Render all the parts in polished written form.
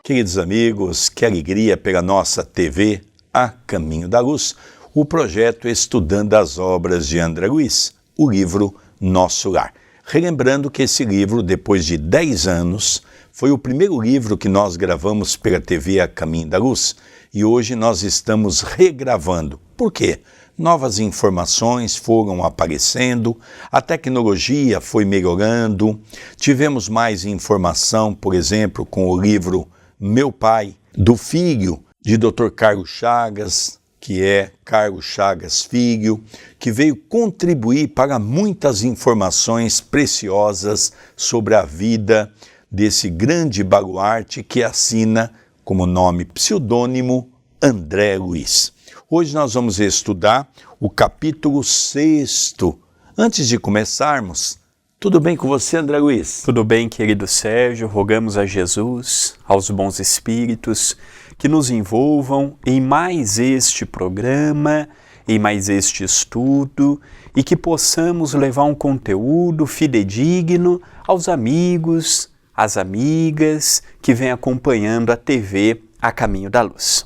Queridos amigos, que alegria pela nossa TV A Caminho da Luz, o projeto Estudando as Obras de André Luiz, o livro Nosso Lar. Relembrando que esse livro, depois de 10 anos, foi o primeiro livro que nós gravamos pela TV A Caminho da Luz e hoje nós estamos regravando. Por quê? Novas informações foram aparecendo, a tecnologia foi melhorando, tivemos mais informação, por exemplo, com o livro Meu Pai, do filho de Dr. Carlos Chagas, que é Carlos Chagas Filho, que veio contribuir para muitas informações preciosas sobre a vida desse grande baluarte que assina como nome pseudônimo André Luiz. Hoje nós vamos estudar o capítulo 6º. Antes de começarmos, tudo bem com você, André Luiz? Tudo bem, querido Sérgio. Rogamos a Jesus, aos bons espíritos, que nos envolvam em mais este programa, em mais este estudo, e que possamos levar um conteúdo fidedigno aos amigos, às amigas que vêm acompanhando a TV A Caminho da Luz.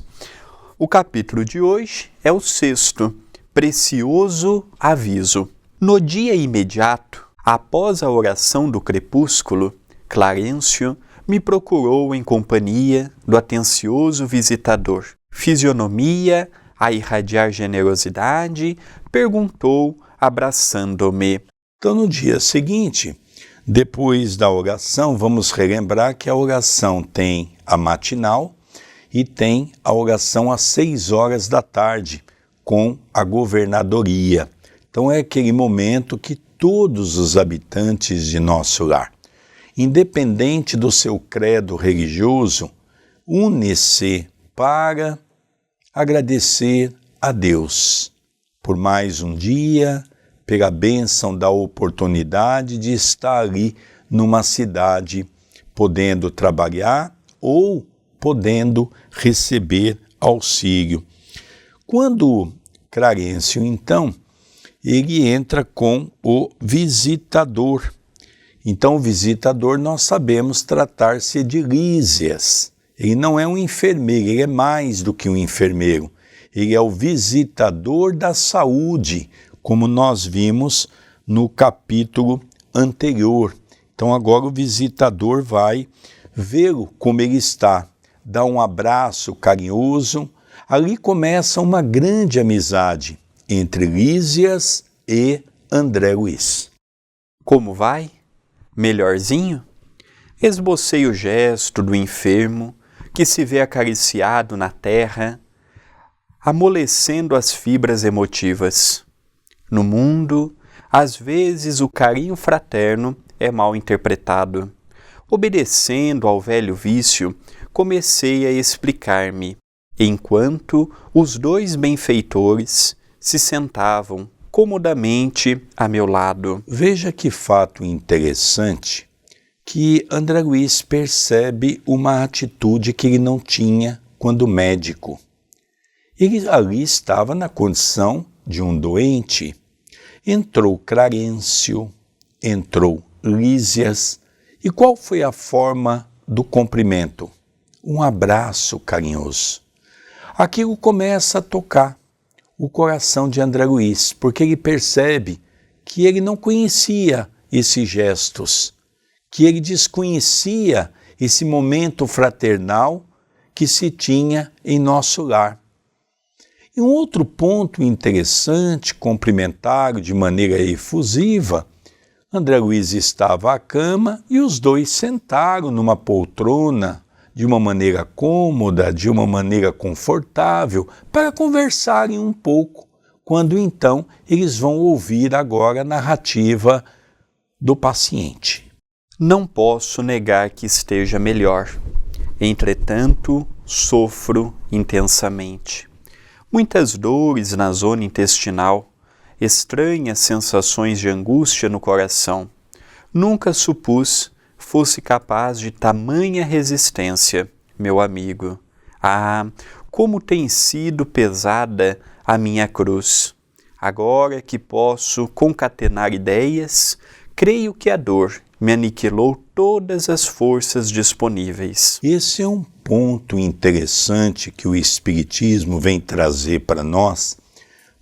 O capítulo de hoje é o 6º, Precioso Aviso. No dia imediato, após a oração do crepúsculo, Clarencio me procurou em companhia do atencioso visitador. Fisionomia a irradiar generosidade, perguntou, abraçando-me. Então, no dia seguinte, depois da oração, vamos relembrar que a oração tem a matinal e tem a oração às 6 horas da tarde, com a governadoria. Então é aquele momento que todos os habitantes de nosso lar, independente do seu credo religioso, une-se para agradecer a Deus por mais um dia, pela bênção da oportunidade de estar ali numa cidade, podendo trabalhar ou podendo receber auxílio. Quando Clarencio, então, ele entra com o visitador. Então, o visitador, nós sabemos tratar-se de Lísias. Ele não é um enfermeiro, ele é mais do que um enfermeiro. Ele é o visitador da saúde, como nós vimos no capítulo anterior. Então, agora o visitador vai vê-lo como ele está, dá um abraço carinhoso. Ali começa uma grande amizade entre Lísias e André Luiz. Como vai? Melhorzinho? Esbocei o gesto do enfermo que se vê acariciado na terra, amolecendo as fibras emotivas. No mundo, às vezes o carinho fraterno é mal interpretado. Obedecendo ao velho vício, comecei a explicar-me, enquanto os dois benfeitores se sentavam comodamente a meu lado. Veja que fato interessante que André Luiz percebe uma atitude que ele não tinha quando médico. Ele ali estava na condição de um doente. Entrou Clarencio, entrou Lísias. E qual foi a forma do cumprimento? Um abraço carinhoso. Aquilo começa a tocar o coração de André Luiz, porque ele percebe que ele não conhecia esses gestos, que ele desconhecia esse momento fraternal que se tinha em nosso lar. E um outro ponto interessante, complementar de maneira efusiva, André Luiz estava à cama e os dois sentaram numa poltrona de uma maneira cômoda, de uma maneira confortável, para conversarem um pouco, quando então eles vão ouvir agora a narrativa do paciente. Não posso negar que esteja melhor. Entretanto, sofro intensamente. Muitas dores na zona intestinal, estranhas sensações de angústia no coração. Nunca supus fosse capaz de tamanha resistência, meu amigo. Ah, como tem sido pesada a minha cruz. Agora que posso concatenar ideias, creio que a dor me aniquilou todas as forças disponíveis. Esse é um ponto interessante que o Espiritismo vem trazer para nós,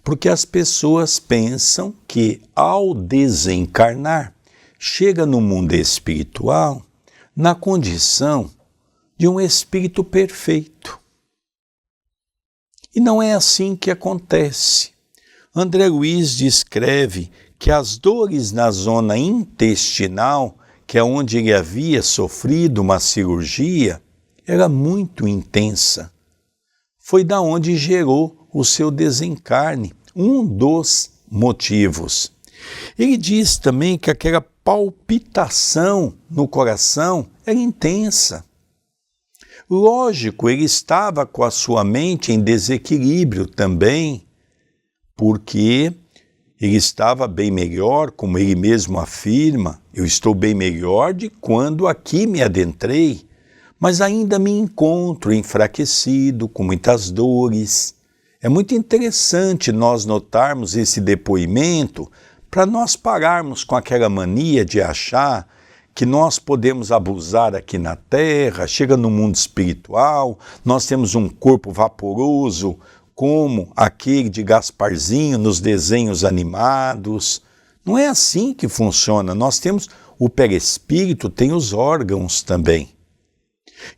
porque as pessoas pensam que ao desencarnar, chega no mundo espiritual na condição de um espírito perfeito. E não é assim que acontece. André Luiz descreve que as dores na zona intestinal, que é onde ele havia sofrido uma cirurgia, era muito intensa. Foi da onde gerou o seu desencarne, um dos motivos. Ele diz também que aquela palpitação no coração era intensa. Lógico, ele estava com a sua mente em desequilíbrio também, porque ele estava bem melhor, como ele mesmo afirma, eu estou bem melhor de quando aqui me adentrei, mas ainda me encontro enfraquecido, com muitas dores. É muito interessante nós notarmos esse depoimento para nós pararmos com aquela mania de achar que nós podemos abusar aqui na Terra, chega no mundo espiritual, nós temos um corpo vaporoso, como aquele de Gasparzinho nos desenhos animados. Não é assim que funciona. Nós temos o perispírito, tem os órgãos também.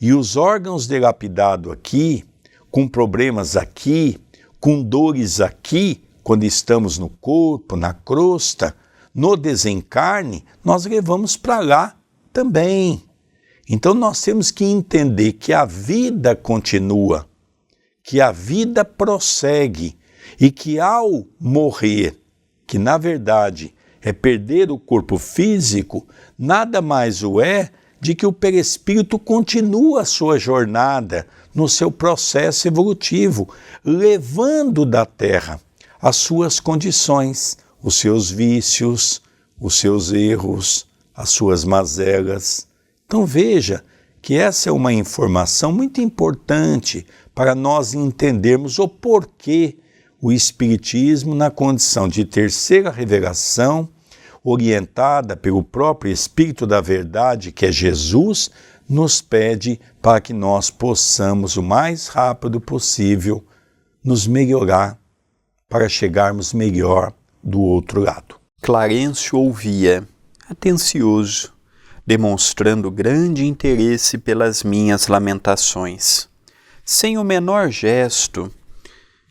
E os órgãos dilapidados aqui, com problemas aqui, com dores aqui, quando estamos no corpo, na crosta, no desencarne, nós levamos para lá também. Então nós temos que entender que a vida continua, que a vida prossegue e que ao morrer, que na verdade é perder o corpo físico, nada mais o é de que o perispírito continua a sua jornada no seu processo evolutivo, levando da Terra as suas condições, os seus vícios, os seus erros, as suas mazelas. Então veja que essa é uma informação muito importante para nós entendermos o porquê o Espiritismo, na condição de terceira revelação, orientada pelo próprio Espírito da Verdade, que é Jesus, nos pede para que nós possamos, o mais rápido possível, nos melhorar para chegarmos melhor do outro lado. Clarencio ouvia, atencioso, demonstrando grande interesse pelas minhas lamentações, sem o menor gesto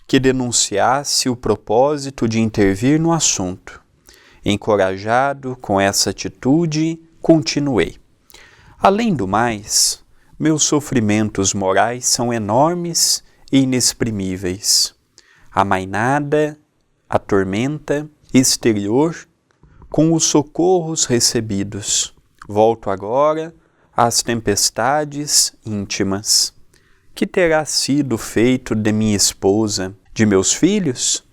que denunciasse o propósito de intervir no assunto. Encorajado com essa atitude, continuei. Além do mais, meus sofrimentos morais são enormes e inexprimíveis. A mainada, a tormenta exterior, com os socorros recebidos. Volto agora às tempestades íntimas. Que terá sido feito de minha esposa, de meus filhos?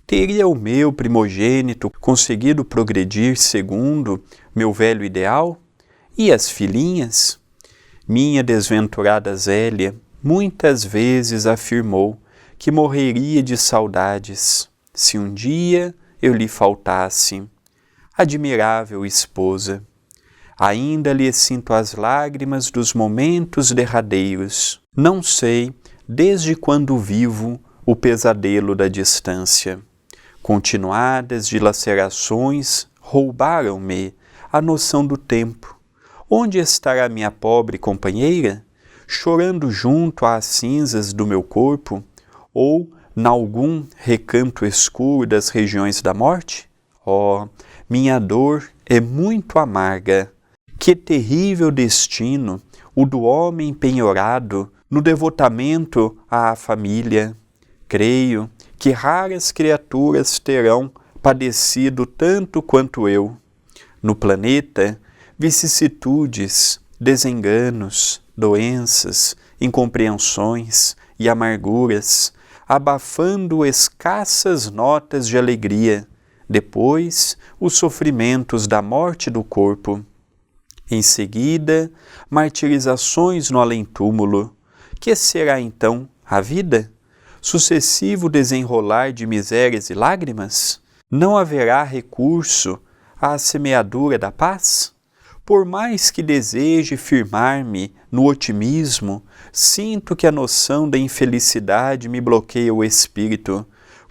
Teria o meu primogênito conseguido progredir segundo meu velho ideal? E as filhinhas? Minha desventurada Zélia muitas vezes afirmou que morreria de saudades se um dia eu lhe faltasse. Admirável esposa! Ainda lhe sinto as lágrimas dos momentos derradeiros. Não sei desde quando vivo o pesadelo da distância. Continuadas dilacerações roubaram-me a noção do tempo. Onde estará minha pobre companheira? Chorando junto às cinzas do meu corpo? Ou nalgum recanto escuro das regiões da morte? Oh, minha dor é muito amarga. Que terrível destino o do homem penhorado no devotamento à família. Creio que raras criaturas terão padecido tanto quanto eu. No planeta, vicissitudes, desenganos, doenças, incompreensões e amarguras, abafando escassas notas de alegria, depois os sofrimentos da morte do corpo. Em seguida, martirizações no além-túmulo. Que será então a vida? Sucessivo desenrolar de misérias e lágrimas? Não haverá recurso à semeadura da paz? Por mais que deseje firmar-me no otimismo, sinto que a noção da infelicidade me bloqueia o espírito,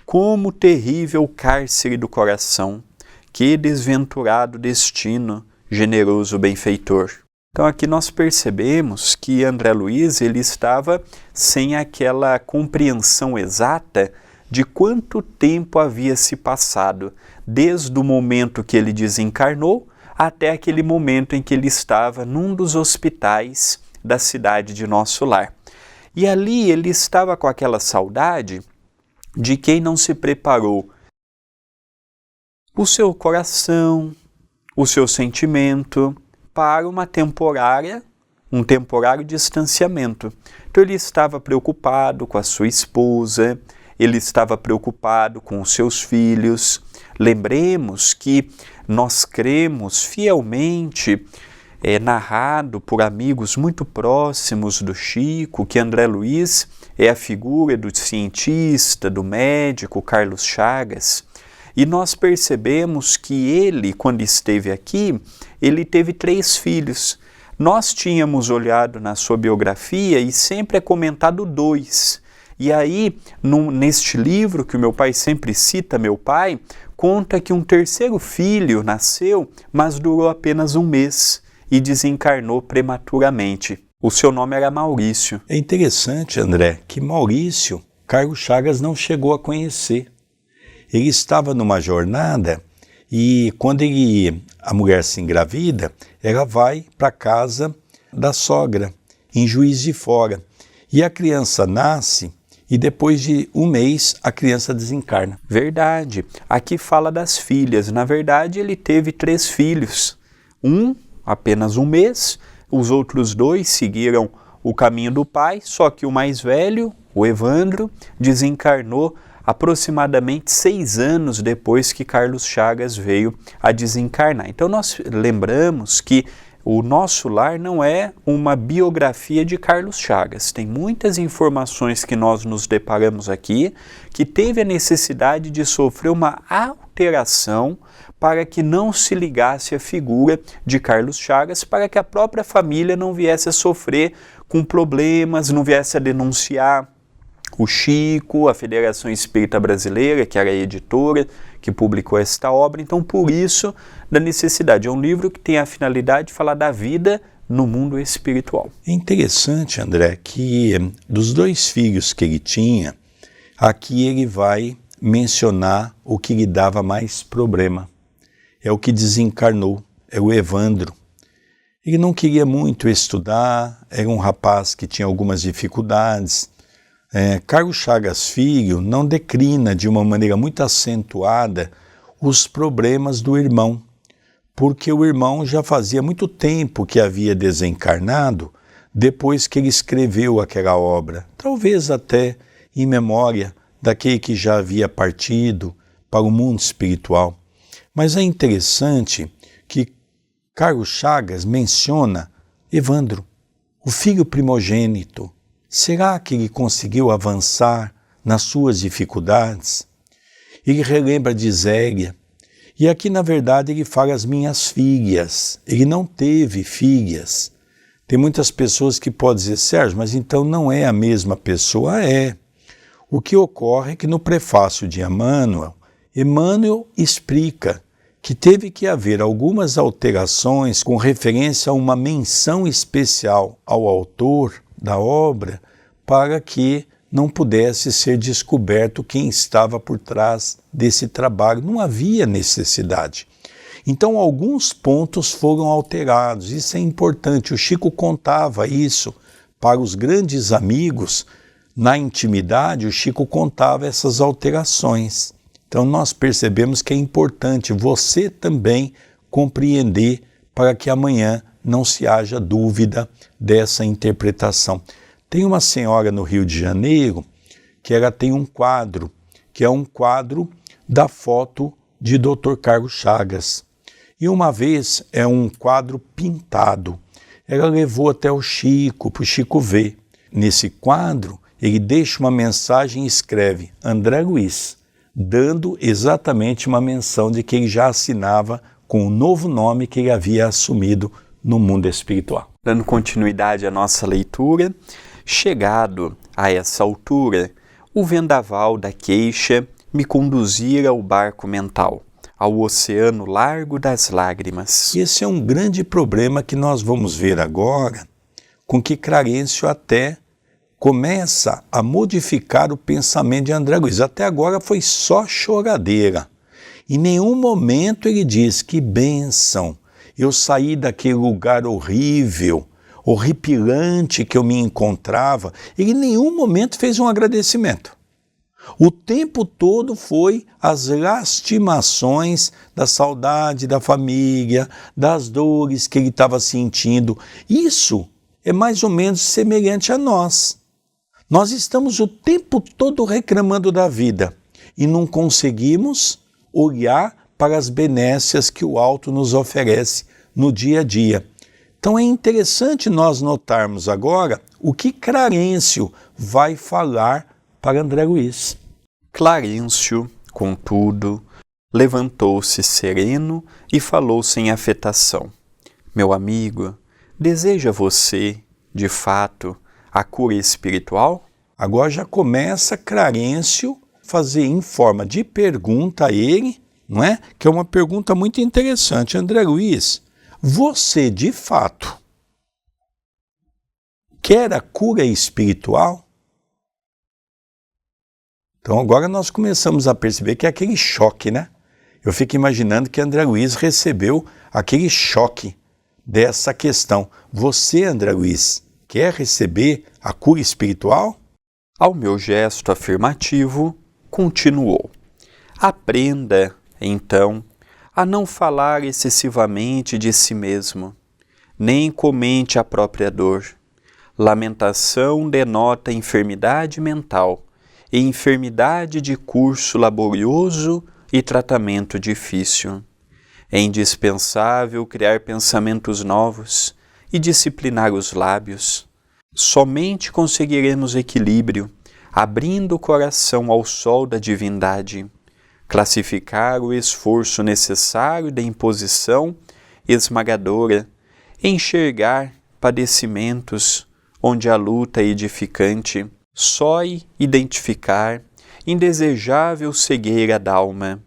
como terrível cárcere do coração. Que desventurado destino, generoso benfeitor. Então aqui nós percebemos que André Luiz ele estava sem aquela compreensão exata de quanto tempo havia se passado, desde o momento que ele desencarnou até aquele momento em que ele estava num dos hospitais da cidade de Nosso Lar. E ali ele estava com aquela saudade de quem não se preparou o seu coração, o seu sentimento para um temporário distanciamento. Então ele estava preocupado com a sua esposa, ele estava preocupado com os seus filhos. Lembremos que nós cremos fielmente, narrado por amigos muito próximos do Chico, que André Luiz é a figura do cientista, do médico Carlos Chagas. E nós percebemos que ele, quando esteve aqui, ele teve 3 filhos. Nós tínhamos olhado na sua biografia e sempre é comentado 2. E aí, neste livro que o meu pai sempre cita, meu pai, conta que um 3º filho nasceu, mas durou apenas 1 mês e desencarnou prematuramente. O seu nome era Maurício. É interessante, André, que Maurício, Carlos Chagas não chegou a conhecer. Ele estava numa jornada e quando a mulher se engravida, ela vai para a casa da sogra, em Juiz de Fora. E a criança nasce e depois de 1 mês a criança desencarna. Verdade. Aqui fala das filhas. Na verdade, ele teve 3 filhos. Apenas 1 mês. Os outros 2 seguiram o caminho do pai, só que o mais velho, o Evandro, desencarnou aproximadamente 6 anos depois que Carlos Chagas veio a desencarnar. Então nós lembramos que o Nosso Lar não é uma biografia de Carlos Chagas. Tem muitas informações que nós nos deparamos aqui que teve a necessidade de sofrer uma alteração para que não se ligasse a figura de Carlos Chagas, para que a própria família não viesse a sofrer com problemas, não viesse a denunciar o Chico, a Federação Espírita Brasileira, que era a editora que publicou esta obra. Então, por isso, da necessidade. É um livro que tem a finalidade de falar da vida no mundo espiritual. É interessante, André, que dos 2 filhos que ele tinha, aqui ele vai mencionar o que lhe dava mais problema. É o que desencarnou, é o Evandro. Ele não queria muito estudar, era um rapaz que tinha algumas dificuldades. Carlos Chagas Filho não declina de uma maneira muito acentuada os problemas do irmão, porque o irmão já fazia muito tempo que havia desencarnado depois que ele escreveu aquela obra, talvez até em memória daquele que já havia partido para o mundo espiritual. Mas é interessante que Carlos Chagas menciona Evandro, o filho primogênito. Será que ele conseguiu avançar nas suas dificuldades? Ele relembra de Zélia. E aqui, na verdade, ele fala as minhas filhas. Ele não teve filhas. Tem muitas pessoas que podem dizer, Sérgio, mas então não é a mesma pessoa? É. O que ocorre é que no prefácio de Emmanuel explica que teve que haver algumas alterações com referência a uma menção especial ao autor da obra para que não pudesse ser descoberto quem estava por trás desse trabalho. Não havia necessidade. Então, alguns pontos foram alterados. Isso é importante. O Chico contava isso para os grandes amigos. Na intimidade, o Chico contava essas alterações. Então, nós percebemos que é importante você também compreender para que amanhã não se haja dúvida dessa interpretação. Tem uma senhora no Rio de Janeiro que ela tem um quadro, que é um quadro da foto de Dr. Carlos Chagas. E uma vez é um quadro pintado. Ela levou até o Chico, para o Chico ver. Nesse quadro, ele deixa uma mensagem e escreve André Luiz, dando exatamente uma menção de que ele já assinava com o novo nome que ele havia assumido no mundo espiritual. Dando continuidade à nossa leitura, chegado a essa altura, o vendaval da queixa me conduzira ao barco mental, ao oceano largo das lágrimas. Esse é um grande problema que nós vamos ver agora, com que Clarencio até começa a modificar o pensamento de André Luiz. Até agora foi só choradeira. Em nenhum momento ele diz: que bênção, eu saí daquele lugar horrível, horripilante que eu me encontrava. Ele em nenhum momento fez um agradecimento. O tempo todo foi as lastimações da saudade da família, das dores que ele estava sentindo. Isso é mais ou menos semelhante a nós. Nós estamos o tempo todo reclamando da vida e não conseguimos olhar para as benécias que o alto nos oferece no dia a dia. Então é interessante nós notarmos agora o que Clarencio vai falar para André Luiz. Clarencio, contudo, levantou-se sereno e falou sem afetação: meu amigo, deseja você, de fato, a cura espiritual? Agora já começa Clarencio fazer em forma de pergunta a ele, não é? Que é uma pergunta muito interessante. André Luiz, você de fato quer a cura espiritual? Então agora nós começamos a perceber que é aquele choque, né? Eu fico imaginando que André Luiz recebeu aquele choque dessa questão. Você, André Luiz, quer receber a cura espiritual? Ao meu gesto afirmativo, continuou: aprenda, então, a não falar excessivamente de si mesmo, nem comente a própria dor. Lamentação denota enfermidade mental e enfermidade de curso laborioso e tratamento difícil. É indispensável criar pensamentos novos e disciplinar os lábios. Somente conseguiremos equilíbrio, abrindo o coração ao sol da divindade, classificar o esforço necessário da imposição esmagadora, enxergar padecimentos onde a luta é edificante, só identificar indesejável cegueira da alma.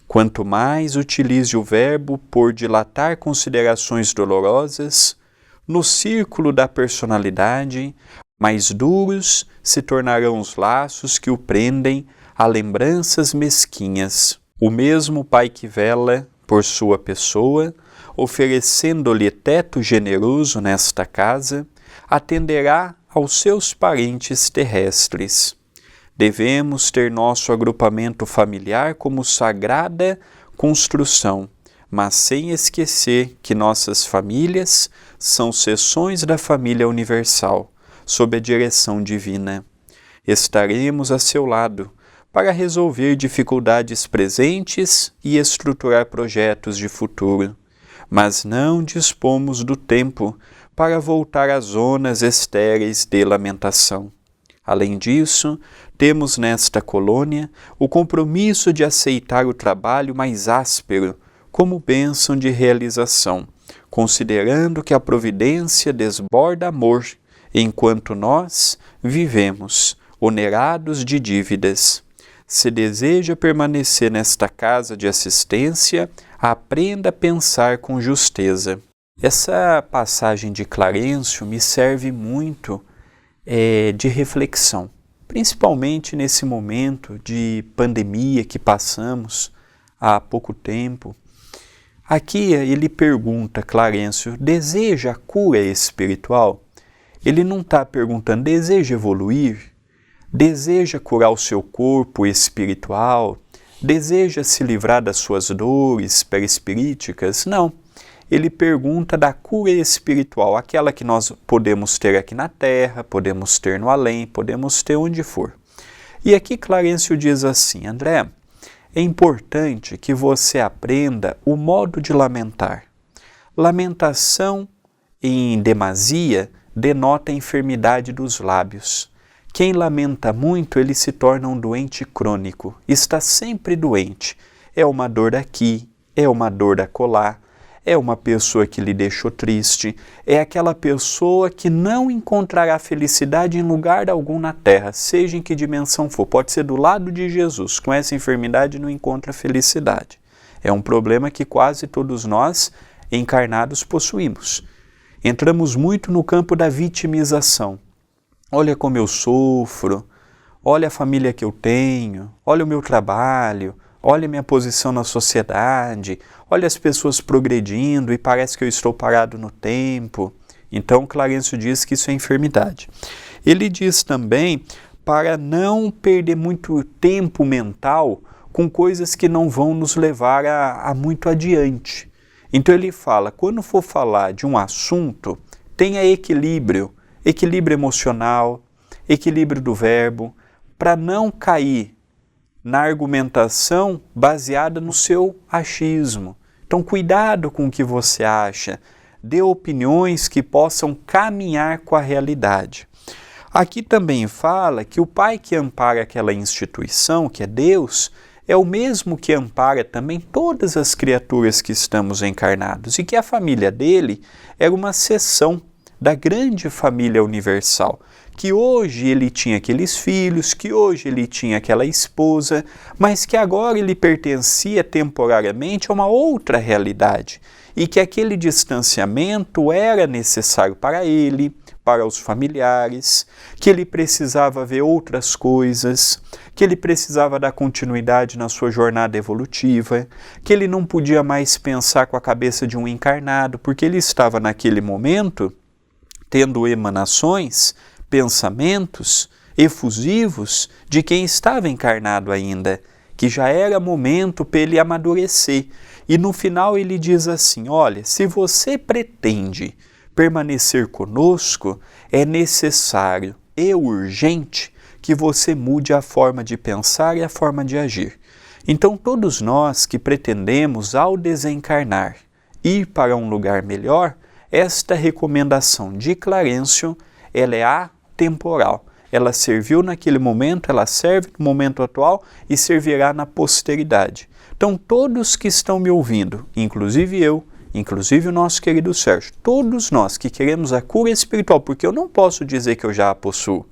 Quanto mais utilize o verbo por dilatar considerações dolorosas, no círculo da personalidade, mais duros se tornarão os laços que o prendem a lembranças mesquinhas. O mesmo Pai que vela por sua pessoa, oferecendo-lhe teto generoso nesta casa, atenderá aos seus parentes terrestres. Devemos ter nosso agrupamento familiar como sagrada construção, mas sem esquecer que nossas famílias são seções da família universal, sob a direção divina. Estaremos a seu lado para resolver dificuldades presentes e estruturar projetos de futuro, mas não dispomos do tempo para voltar às zonas estéreis de lamentação. Além disso, temos nesta colônia o compromisso de aceitar o trabalho mais áspero como bênção de realização, considerando que a providência desborda amor, enquanto nós vivemos onerados de dívidas. Se deseja permanecer nesta casa de assistência, aprenda a pensar com justeza. Essa passagem de Clarencio me serve muito de reflexão, principalmente nesse momento de pandemia que passamos há pouco tempo. Aqui ele pergunta, Clarencio, deseja a cura espiritual? Ele não está perguntando, deseja evoluir? Deseja curar o seu corpo espiritual? Deseja se livrar das suas dores perispiríticas? Não. Ele pergunta da cura espiritual, aquela que nós podemos ter aqui na Terra, podemos ter no além, podemos ter onde for. E aqui Clarencio diz assim, André, é importante que você aprenda o modo de lamentar. Lamentação em demasia denota a enfermidade dos lábios. Quem lamenta muito, ele se torna um doente crônico, está sempre doente. É uma dor aqui, é uma dor a colar, é uma pessoa que lhe deixou triste, é aquela pessoa que não encontrará felicidade em lugar algum na terra, seja em que dimensão for. Pode ser do lado de Jesus, com essa enfermidade não encontra felicidade. É um problema que quase todos nós, encarnados, possuímos. Entramos muito no campo da vitimização. Olha como eu sofro, olha a família que eu tenho, olha o meu trabalho, olha a minha posição na sociedade, olha as pessoas progredindo e parece que eu estou parado no tempo. Então, Clarencio diz que isso é enfermidade. Ele diz também para não perder muito tempo mental com coisas que não vão nos levar a muito adiante. Então ele fala, quando for falar de um assunto, tenha equilíbrio emocional, equilíbrio do verbo, para não cair na argumentação baseada no seu achismo. Então, cuidado com o que você acha, dê opiniões que possam caminhar com a realidade. Aqui também fala que o pai que ampara aquela instituição, que é Deus, é o mesmo que ampara também todas as criaturas que estamos encarnados, e que a família dele era uma seção da grande família universal, que hoje ele tinha aqueles filhos, que hoje ele tinha aquela esposa, mas que agora ele pertencia temporariamente a uma outra realidade, e que aquele distanciamento era necessário para ele, para os familiares, que ele precisava ver outras coisas, que ele precisava dar continuidade na sua jornada evolutiva, que ele não podia mais pensar com a cabeça de um encarnado, porque ele estava naquele momento tendo emanações, pensamentos efusivos de quem estava encarnado ainda, que já era momento para ele amadurecer. E no final ele diz assim, olha, se você pretende permanecer conosco, é necessário e urgente que você mude a forma de pensar e a forma de agir. Então todos nós que pretendemos, ao desencarnar, ir para um lugar melhor, esta recomendação de Clarencio, ela é atemporal. Ela serviu naquele momento, ela serve no momento atual e servirá na posteridade. Então, todos que estão me ouvindo, inclusive eu, inclusive o nosso querido Sérgio, todos nós que queremos a cura espiritual, porque eu não posso dizer que eu já a possuo.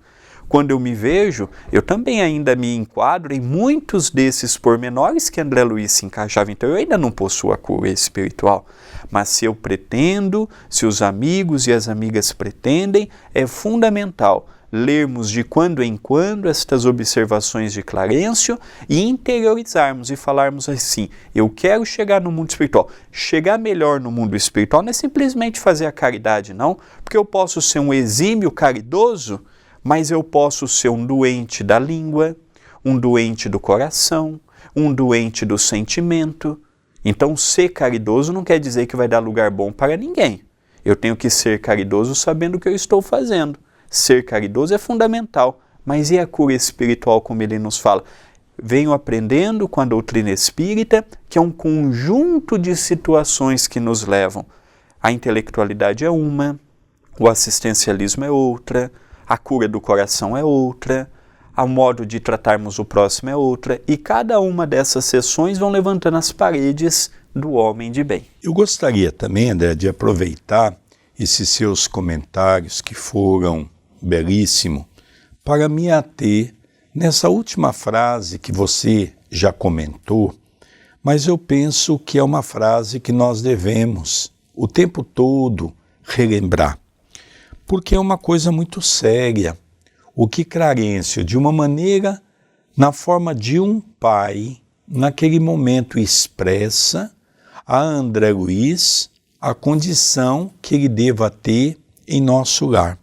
Quando eu me vejo, eu também ainda me enquadro em muitos desses pormenores que André Luiz se encaixava. Então, eu ainda não possuo a cura espiritual. Mas se eu pretendo, se os amigos e as amigas pretendem, é fundamental lermos de quando em quando estas observações de Clarencio e interiorizarmos e falarmos assim, eu quero chegar no mundo espiritual. Chegar melhor no mundo espiritual não é simplesmente fazer a caridade, não, porque eu posso ser um exímio caridoso, mas eu posso ser um doente da língua, um doente do coração, um doente do sentimento. Então, ser caridoso não quer dizer que vai dar lugar bom para ninguém. Eu tenho que ser caridoso sabendo o que eu estou fazendo. Ser caridoso é fundamental, mas e a cura espiritual, como ele nos fala? Venho aprendendo com a doutrina espírita, que é um conjunto de situações que nos levam. A intelectualidade é uma, o assistencialismo é outra, a cura do coração é outra, o modo de tratarmos o próximo é outra, e cada uma dessas sessões vão levantando as paredes do homem de bem. Eu gostaria também, André, de aproveitar esses seus comentários que foram belíssimos para me ater nessa última frase que você já comentou, mas eu penso que é uma frase que nós devemos o tempo todo relembrar, porque é uma coisa muito séria. O que Clarencio, de uma maneira, na forma de um pai, naquele momento expressa a André Luiz a condição que ele deva ter em nosso lar.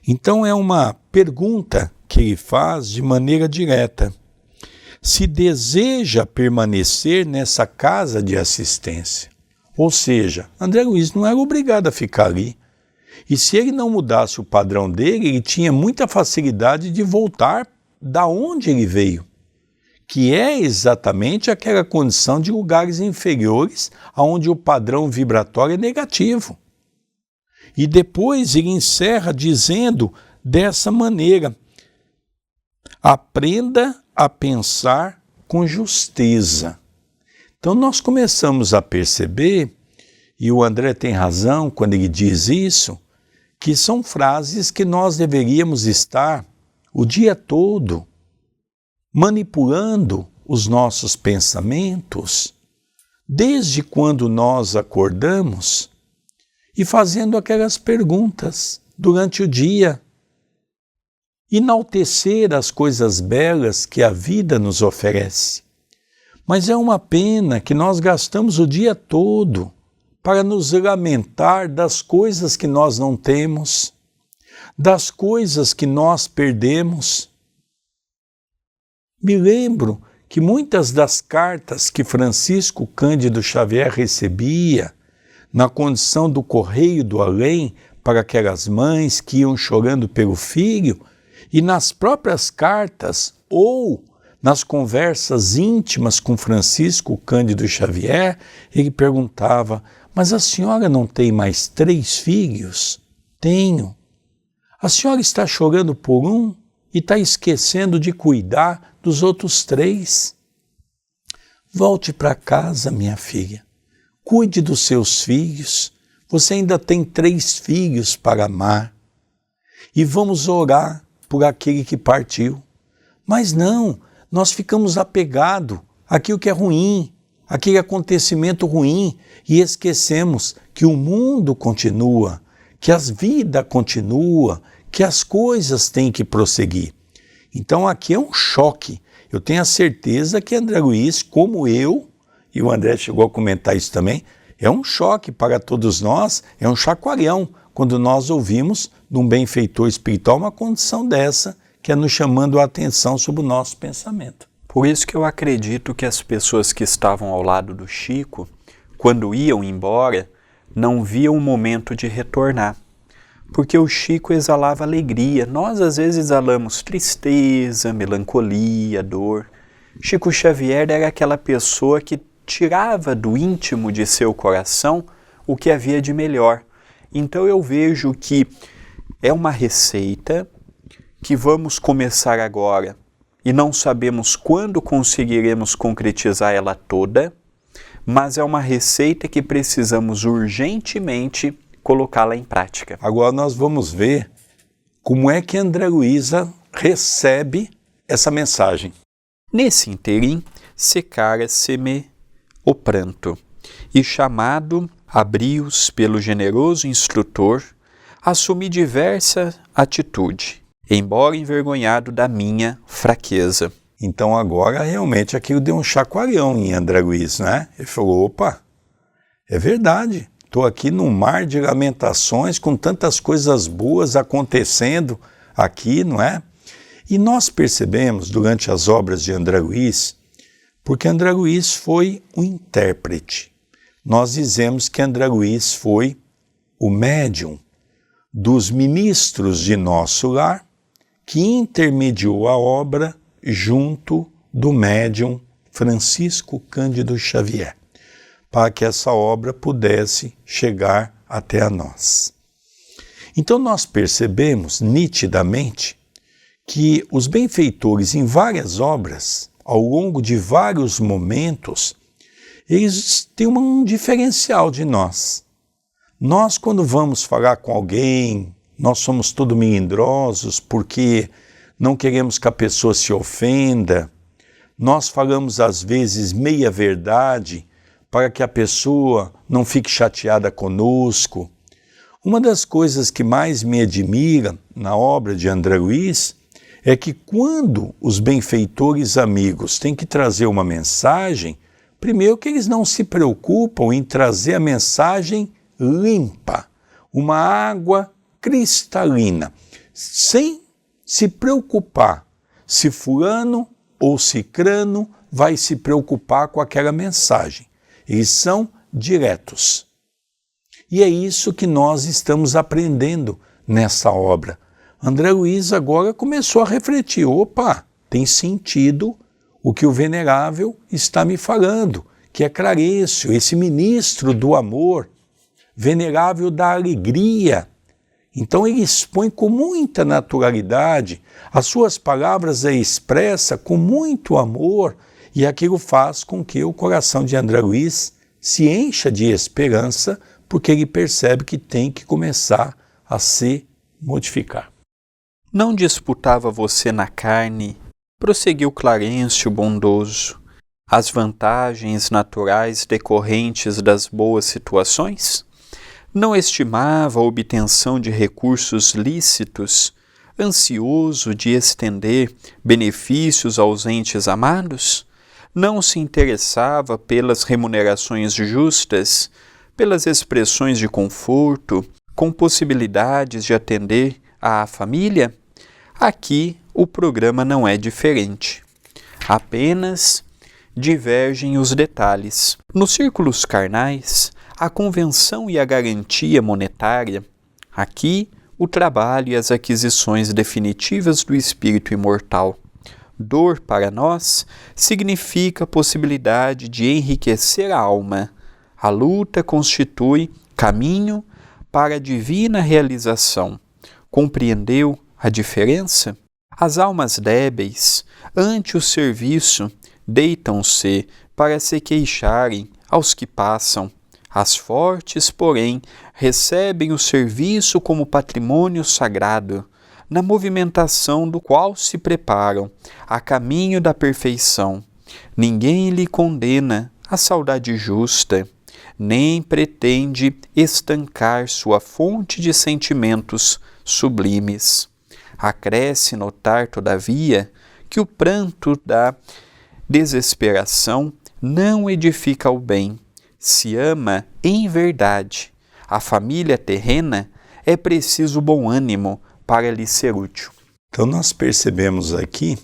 Então é uma pergunta que ele faz de maneira direta. Se deseja permanecer nessa casa de assistência, ou seja, André Luiz não era obrigado a ficar ali. E se ele não mudasse o padrão dele, ele tinha muita facilidade de voltar da onde ele veio, que é exatamente aquela condição de lugares inferiores, onde o padrão vibratório é negativo. E depois ele encerra dizendo dessa maneira, aprenda a pensar com justeza. Então nós começamos a perceber, e o André tem razão quando ele diz isso, que são frases que nós deveríamos estar o dia todo manipulando os nossos pensamentos, desde quando nós acordamos, e fazendo aquelas perguntas durante o dia. Enaltecer as coisas belas que a vida nos oferece. Mas é uma pena que nós gastamos o dia todo para nos lamentar das coisas que nós não temos, das coisas que nós perdemos. Me lembro que muitas das cartas que Francisco Cândido Xavier recebia, na condição do correio do além, para aquelas mães que iam chorando pelo filho, e nas próprias cartas ou nas conversas íntimas com Francisco Cândido Xavier, ele perguntava: mas a senhora não tem mais 3 filhos? Tenho. A senhora está chorando por um e está esquecendo de cuidar dos outros 3. Volte para casa, minha filha. Cuide dos seus filhos. Você ainda tem 3 filhos para amar. E vamos orar por aquele que partiu. Mas não, nós ficamos apegados àquilo que é ruim, aquele acontecimento ruim, e esquecemos que o mundo continua, que a vida continua, que as coisas têm que prosseguir. Então aqui é um choque. Eu tenho a certeza que André Luiz, como eu, e o André chegou a comentar isso também, é um choque para todos nós, é um chacoalhão, quando nós ouvimos de um benfeitor espiritual uma condição dessa, que é nos chamando a atenção sobre o nosso pensamento. Por isso que eu acredito que as pessoas que estavam ao lado do Chico, quando iam embora, não viam o momento de retornar. Porque o Chico exalava alegria. Nós, às vezes, exalamos tristeza, melancolia, dor. Chico Xavier era aquela pessoa que tirava do íntimo de seu coração o que havia de melhor. Então eu vejo que é uma receita que vamos começar agora e não sabemos quando conseguiremos concretizar ela toda, mas é uma receita que precisamos urgentemente colocá-la em prática. Agora nós vamos ver como é que André Luiza recebe essa mensagem. Nesse interim, secara-se-me o pranto, e chamado, abrios pelo generoso instrutor, assumi diversa atitude, embora envergonhado da minha fraqueza. Então agora realmente aquilo deu um chacoalhão em André Luiz, né? Ele falou, opa, é verdade, estou aqui num mar de lamentações com tantas coisas boas acontecendo aqui, não é? E nós percebemos durante as obras de André Luiz, porque André Luiz foi um intérprete. Nós dizemos que André Luiz foi o médium dos ministros de nosso lar, que intermediou a obra junto do médium Francisco Cândido Xavier, para que essa obra pudesse chegar até a nós. Então nós percebemos nitidamente que os benfeitores em várias obras, ao longo de vários momentos, eles têm um diferencial de nós. Nós, quando vamos falar com alguém, nós somos todos melindrosos porque não queremos que a pessoa se ofenda. Nós falamos, às vezes, meia verdade para que a pessoa não fique chateada conosco. Uma das coisas que mais me admira na obra de André Luiz é que quando os benfeitores amigos têm que trazer uma mensagem, primeiro que eles não se preocupam em trazer a mensagem limpa, uma água cristalina, sem se preocupar se fulano ou cicrano vai se preocupar com aquela mensagem. Eles são diretos. E é isso que nós estamos aprendendo nessa obra. André Luiz agora começou a refletir, opa, tem sentido o que o Venerável está me falando, que é Clarencio, esse ministro do amor, Venerável da alegria. Então ele expõe com muita naturalidade, as suas palavras é expressa com muito amor, E aquilo faz com que o coração de André Luiz se encha de esperança, porque ele percebe que tem que começar a se modificar. Não disputava você na carne, prosseguiu Clarencio bondoso, as vantagens naturais decorrentes das boas situações? Não estimava a obtenção de recursos lícitos, ansioso de estender benefícios aos entes amados? Não se interessava pelas remunerações justas, pelas expressões de conforto, com possibilidades de atender à família? Aqui o programa não é diferente. Apenas divergem os detalhes. Nos círculos carnais, a convenção e a garantia monetária. Aqui, o trabalho e as aquisições definitivas do espírito imortal. Dor, para nós, significa a possibilidade de enriquecer a alma. A luta constitui caminho para a divina realização. Compreendeu a diferença? As almas débeis, ante o serviço, deitam-se para se queixarem aos que passam. As fortes, porém, recebem o serviço como patrimônio sagrado, na movimentação do qual se preparam a caminho da perfeição. Ninguém lhe condena a saudade justa, nem pretende estancar sua fonte de sentimentos sublimes. Acresce notar, todavia, que o pranto da desesperação não edifica o bem. Se ama em verdade a família terrena, é preciso bom ânimo para lhe ser útil. Então nós percebemos aqui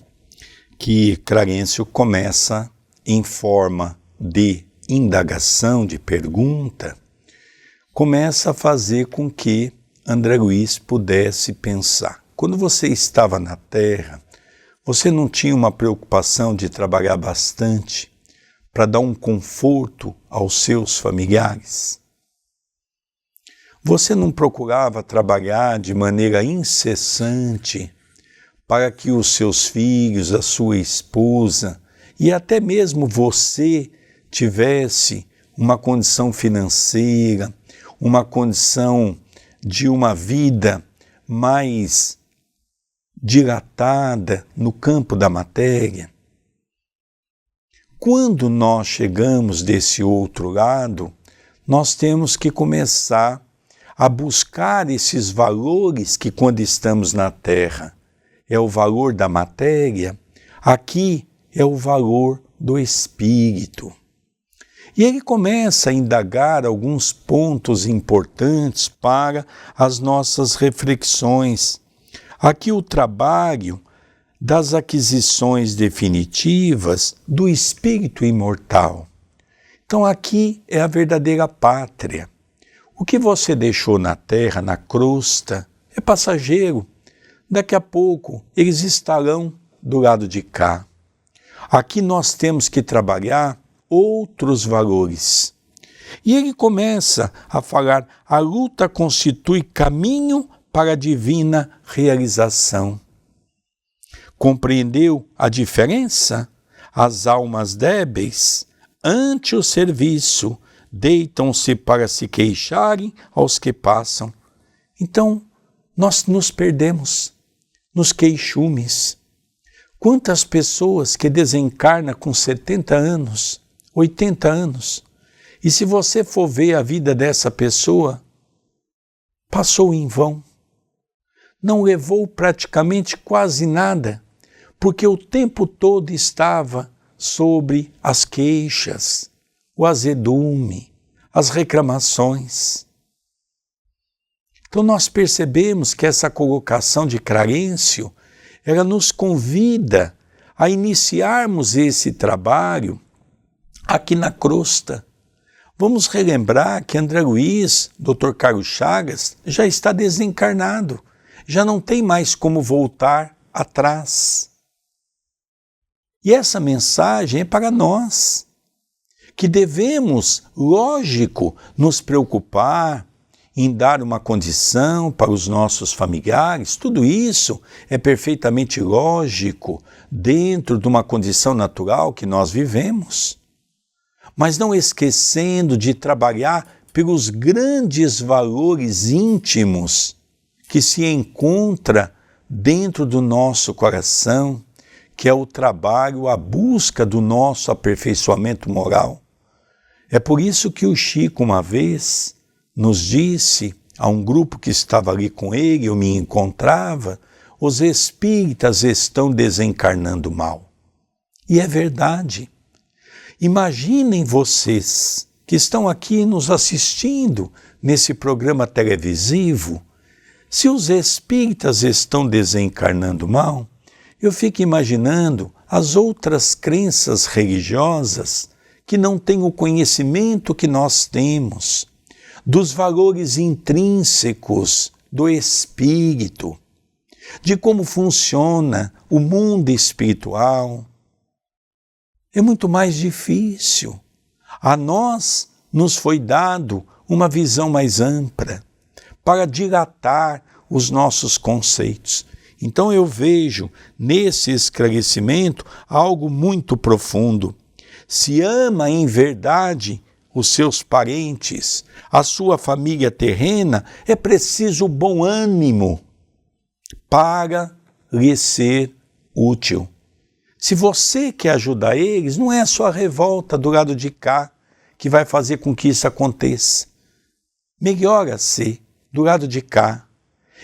que Clarencio começa em forma de indagação, de pergunta, começa a fazer com que André Luiz pudesse pensar. Quando você estava na Terra, você não tinha uma preocupação de trabalhar bastante para dar um conforto aos seus familiares? Você não procurava trabalhar de maneira incessante para que os seus filhos, a sua esposa e até mesmo você tivesse uma condição financeira, uma condição de uma vida mais dilatada no campo da matéria? Quando nós chegamos desse outro lado, nós temos que começar a buscar esses valores que, quando estamos na Terra, é o valor da matéria, aqui é o valor do espírito. E ele começa a indagar alguns pontos importantes para as nossas reflexões. Aqui o trabalho das aquisições definitivas do espírito imortal. Então aqui é a verdadeira pátria. O que você deixou na terra, na crosta, é passageiro. Daqui a pouco eles estarão do lado de cá. Aqui nós temos que trabalhar outros valores. E ele começa a falar: a luta constitui caminho para a divina realização. Compreendeu a diferença? As almas débeis, ante o serviço, deitam-se para se queixarem aos que passam. Então, nós nos perdemos nos queixumes. Quantas pessoas que desencarnam com 70 anos, 80 anos, e se você for ver a vida dessa pessoa, passou em vão. Não levou praticamente quase nada, porque o tempo todo estava sobre as queixas, o azedume, as reclamações. Então nós percebemos que essa colocação de Clarencio, ela nos convida a iniciarmos esse trabalho aqui na crosta. Vamos relembrar que André Luiz, Dr. Carlos Chagas, já está desencarnado, já não tem mais como voltar atrás. E essa mensagem é para nós, que devemos, lógico, nos preocupar em dar uma condição para os nossos familiares, tudo isso é perfeitamente lógico dentro de uma condição natural que nós vivemos. Mas não esquecendo de trabalhar pelos grandes valores íntimos que se encontra dentro do nosso coração, que é o trabalho, a busca do nosso aperfeiçoamento moral. É por isso que o Chico uma vez nos disse a um grupo que estava ali com ele, eu me encontrava, os espíritas estão desencarnando mal. E é verdade. Imaginem vocês que estão aqui nos assistindo nesse programa televisivo, se os espíritas estão desencarnando mal, eu fico imaginando as outras crenças religiosas que não têm o conhecimento que nós temos, dos valores intrínsecos do espírito, de como funciona o mundo espiritual. É muito mais difícil. A nós nos foi dado uma visão mais ampla para dilatar os nossos conceitos. Então eu vejo nesse esclarecimento algo muito profundo. Se ama em verdade os seus parentes, a sua família terrena, é preciso bom ânimo para lhe ser útil. Se você quer ajudar eles, não é a sua revolta do lado de cá que vai fazer com que isso aconteça. Melhora-se do lado de cá.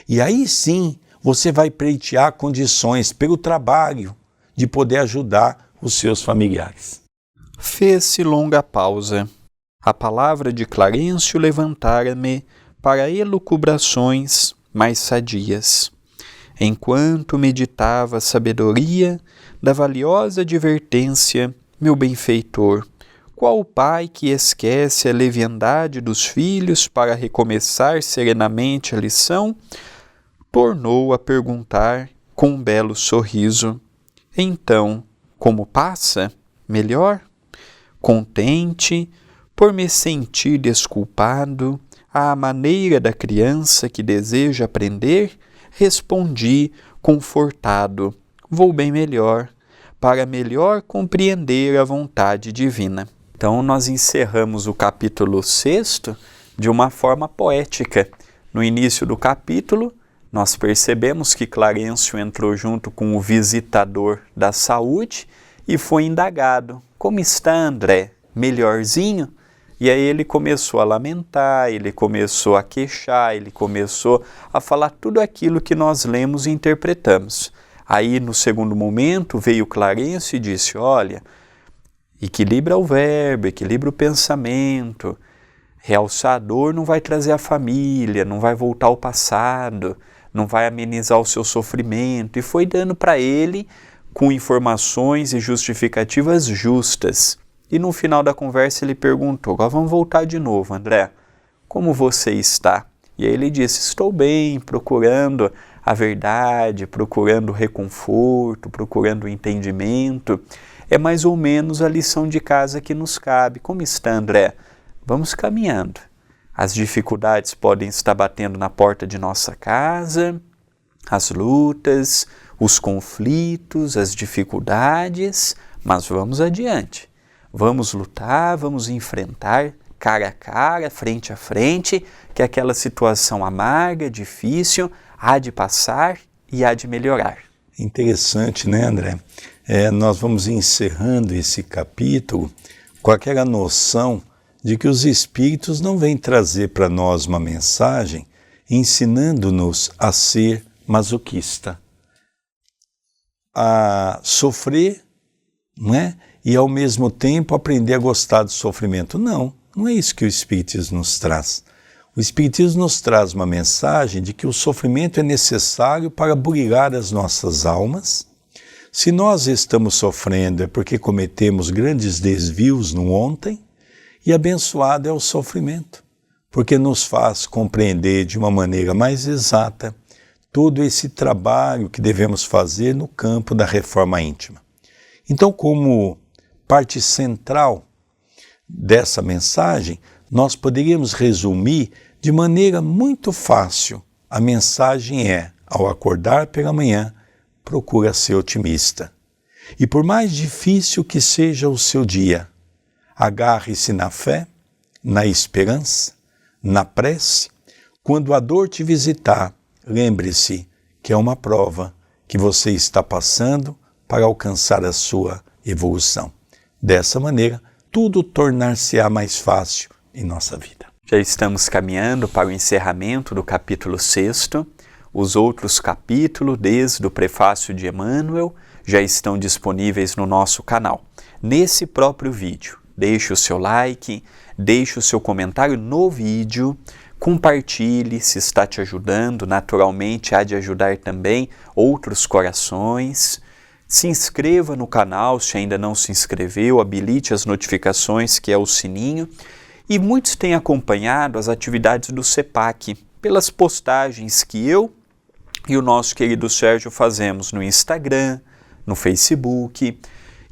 E aí sim, você vai pleitear condições pelo trabalho de poder ajudar os seus familiares. Fez-se longa pausa. A palavra de Clarencio levantara-me para elucubrações mais sadias. Enquanto meditava a sabedoria da valiosa advertência, meu benfeitor, qual o pai que esquece a leviandade dos filhos para recomeçar serenamente a lição, tornou a perguntar com um belo sorriso: então, como passa? Melhor? Contente, por me sentir desculpado, à maneira da criança que deseja aprender, respondi confortado: vou bem melhor, para melhor compreender a vontade divina. Então nós encerramos o capítulo 6 de uma forma poética. No início do capítulo, nós percebemos que Clarencio entrou junto com o visitador da saúde e foi indagado: como está, André? Melhorzinho? E aí ele começou a lamentar, ele começou a queixar, ele começou a falar tudo aquilo que nós lemos e interpretamos. Aí, no segundo momento, veio Clarencio e disse: olha, equilibra o verbo, equilibra o pensamento, realçar a dor não vai trazer a família, não vai voltar ao passado, não vai amenizar o seu sofrimento. E foi dando para ele com informações e justificativas justas. E no final da conversa ele perguntou: agora vamos voltar de novo, André, como você está? E aí ele disse: estou bem, procurando a verdade, procurando reconforto, procurando entendimento. É mais ou menos a lição de casa que nos cabe. Como está, André? Vamos caminhando. As dificuldades podem estar batendo na porta de nossa casa, as lutas, os conflitos, as dificuldades, mas vamos adiante. Vamos lutar, vamos enfrentar cara a cara, frente a frente, que aquela situação amarga, difícil, há de passar e há de melhorar. Interessante, né, André? Nós vamos encerrando esse capítulo com aquela noção de que os Espíritos não vêm trazer para nós uma mensagem ensinando-nos a ser masoquista, a sofrer, não é? E ao mesmo tempo aprender a gostar do sofrimento. Não, não é isso que o Espiritismo nos traz. O Espiritismo nos traz uma mensagem de que o sofrimento é necessário para burilar as nossas almas. Se nós estamos sofrendo é porque cometemos grandes desvios no ontem, e abençoado é o sofrimento, porque nos faz compreender de uma maneira mais exata todo esse trabalho que devemos fazer no campo da reforma íntima. Então, como parte central dessa mensagem, nós poderíamos resumir De maneira muito fácil, a mensagem é, ao acordar pela manhã, procura ser otimista. E por mais difícil que seja o seu dia, agarre-se na fé, na esperança, na prece. Quando a dor te visitar, lembre-se que é uma prova que você está passando para alcançar a sua evolução. Dessa maneira, tudo tornar-se-á mais fácil em nossa vida. Já estamos caminhando para o encerramento do capítulo 6º. Os outros capítulos, desde o prefácio de Emmanuel, já estão disponíveis no nosso canal. Nesse próprio vídeo, deixe o seu like, deixe o seu comentário no vídeo, compartilhe se está te ajudando, naturalmente há de ajudar também outros corações. Se inscreva no canal se ainda não se inscreveu, habilite as notificações, que é o sininho. E muitos têm acompanhado as atividades do CEPAC pelas postagens que eu e o nosso querido Sérgio fazemos no Instagram, no Facebook.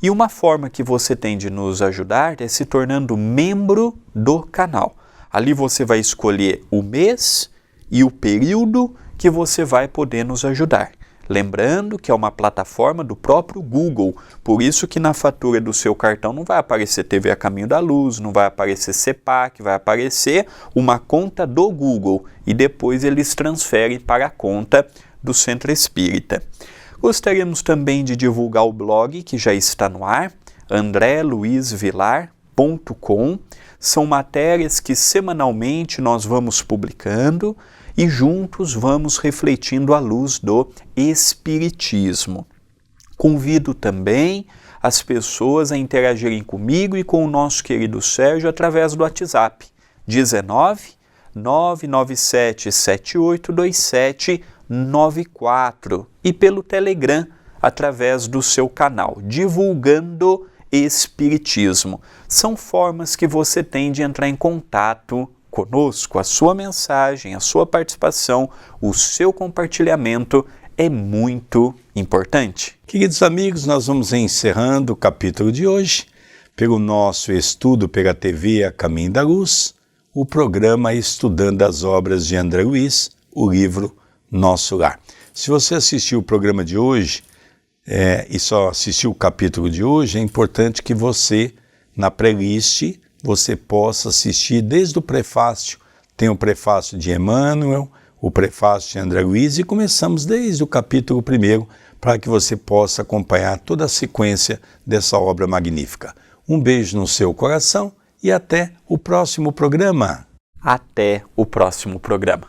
E uma forma que você tem de nos ajudar é se tornando membro do canal. Ali você vai escolher o mês e o período que você vai poder nos ajudar. Lembrando que é uma plataforma do próprio Google, por isso que na fatura do seu cartão não vai aparecer TV a Caminho da Luz, não vai aparecer CEPAC, vai aparecer uma conta do Google e depois eles transferem para a conta do Centro Espírita. Gostaríamos também de divulgar o blog que já está no ar, andreluizvilar.com. São matérias que semanalmente nós vamos publicando e juntos vamos refletindo à luz do Espiritismo. Convido também as pessoas a interagirem comigo e com o nosso querido Sérgio através do WhatsApp 19 997 7827 94 e pelo Telegram através do seu canal Divulgando Espiritismo. São formas que você tem de entrar em contato conosco. A sua mensagem, a sua participação, o seu compartilhamento é muito importante. Queridos amigos, nós vamos encerrando o capítulo de hoje pelo nosso estudo pela TV A Caminho da Luz, o programa Estudando as Obras de André Luiz, o livro Nosso Lar. Se você assistiu o programa de hoje e só assistiu o capítulo de hoje, é importante que você, na playlist, você possa assistir desde o prefácio. Tem o prefácio de Emmanuel, o prefácio de André Luiz e começamos desde o capítulo 1 para que você possa acompanhar toda a sequência dessa obra magnífica. Um beijo no seu coração e até o próximo programa. Até o próximo programa.